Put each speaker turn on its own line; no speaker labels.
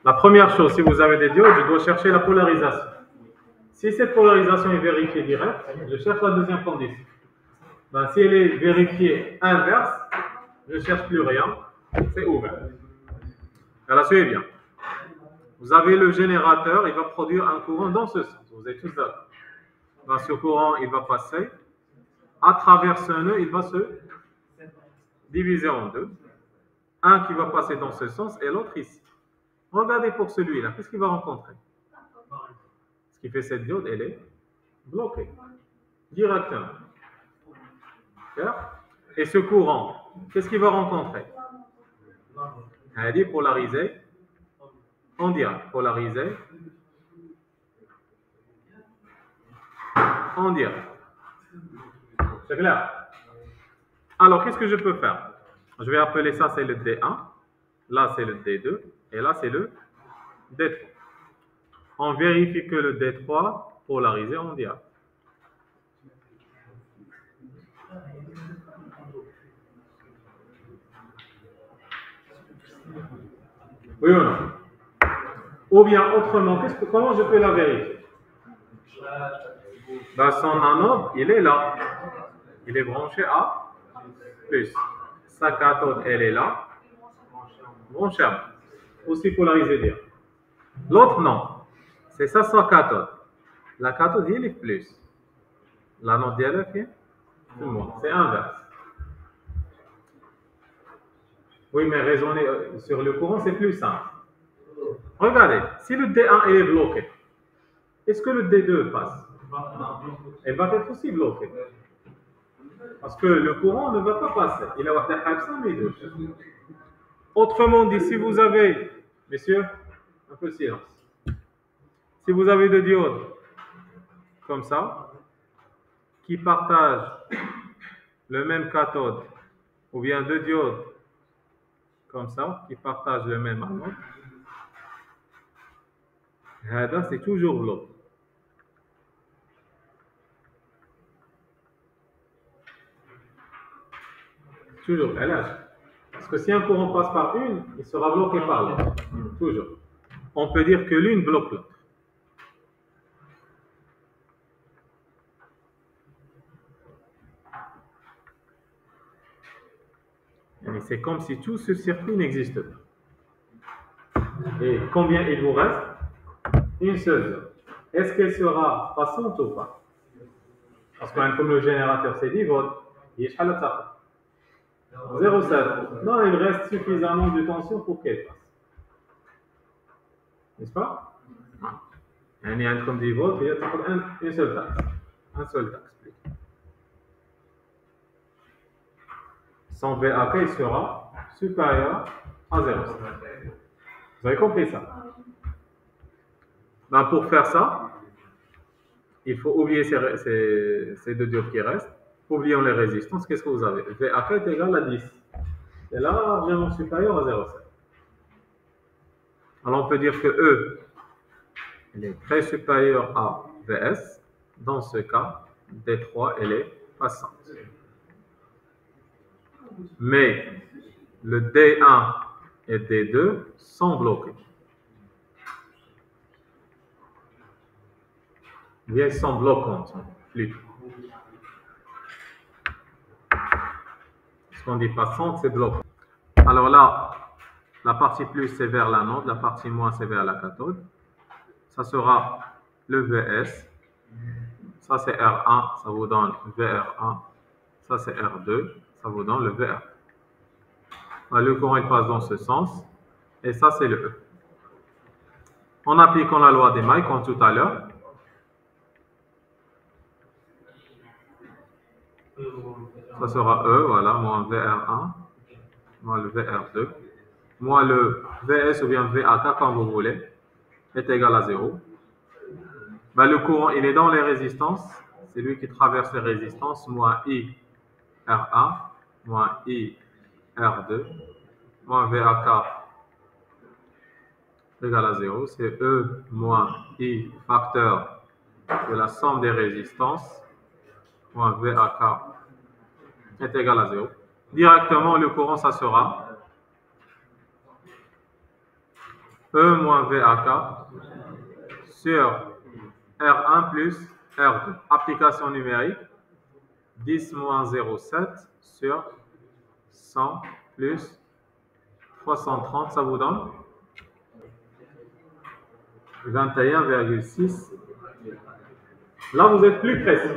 La première chose, si vous avez des diodes, je dois chercher la polarisation. Si cette polarisation est vérifiée directe, je cherche la deuxième condition. Ben, si elle est vérifiée inverse, je ne cherche plus rien, c'est ouvert. Alors, suivez bien. Vous avez le générateur, il va produire un courant dans ce sens. Vous êtes tous d'accord. Dans ce courant, il va passer. À travers ce nœud, il va se diviser en deux. Un qui va passer dans ce sens et l'autre ici. Regardez pour celui-là, qu'est-ce qu'il va rencontrer? Ce qui fait cette diode, elle est bloquée directement. Et ce courant, qu'est-ce qu'il va rencontrer? Elle est polarisée en direct. Polarisée en direct. C'est clair? Alors, qu'est-ce que je peux faire? Je vais appeler ça, c'est le D1. Là, c'est le D2. Et là, c'est le D3. On vérifie que le D3 polarisé en direct. Oui ou non? Ou bien autrement, comment je peux la vérifier? Ben, son anode, il est là. Il est branché à plus. Sa cathode, elle est là. Branché à moins. Aussi polarisé bien. L'autre, non. C'est ça sa cathode. La cathode, il est plus. L'anode, elle est moins. C'est inverse. Oui, mais raisonner sur le courant, c'est plus simple. Regardez, si le D1 est bloqué, est-ce que le D2 passe? Elle va être aussi bloquée. Parce que le courant ne va pas passer. Il va être sans les deux. Autrement dit, si vous avez, messieurs, un peu de silence. Si vous avez deux diodes comme ça, qui partagent le même cathode, ou bien deux diodes comme ça, qui partagent le même anode, c'est toujours bloqué. Toujours, parce que si un courant passe par une, il sera bloqué par l'autre. Toujours. On peut dire que l'une bloque l'autre. C'est comme si tout ce circuit n'existe pas. Et combien il vous reste? Une seule zone. Est-ce qu'elle sera passante ou pas? Parce que comme le générateur c'est 10 volts, il y a 0,7. Non, il reste suffisamment de tension pour qu'elle passe. N'est-ce pas? Il y a comme 10 volts, il y a une seule taxe. Un seul taxe. Son VAK il sera supérieur à 0,7. Vous avez compris ça? Ben, pour faire ça, il faut oublier ces deux diodes qui restent. Oublions les résistances. Qu'est-ce que vous avez? VAK est égal à 10. C'est largement supérieur à 0,7. Alors on peut dire que E elle est très supérieure à VS. Dans ce cas, D3 elle est passante. Mais le D1 et D2 sont bloqués. Bien, ils sont bloquantes, plutôt. Ce qu'on dit passante, c'est bloquant. Alors là, la partie plus c'est vers l'anode, la partie moins c'est vers la cathode. Ça sera le VS. Ça c'est R1, ça vous donne VR1. Ça c'est R2, ça vous donne le VR. Le courant il passe dans ce sens. Et ça c'est le E. En appliquant la loi des mailles, comme tout à l'heure, ça sera E, voilà, moins VR1, moins le VR2, moins le VS ou bien VAK, quand vous voulez, est égal à 0. Ben, le courant, il est dans les résistances. C'est lui qui traverse les résistances, moins I R1, moins I R2, moins VAK égal à 0. C'est E moins I facteur de la somme des résistances, moins VAK est égal à 0. Directement, le courant, ça sera E moins VAK sur R1 plus R2. Application numérique, 10 moins 0,7 sur 100 plus 330, ça vous donne 21,6. Là, vous êtes plus précis.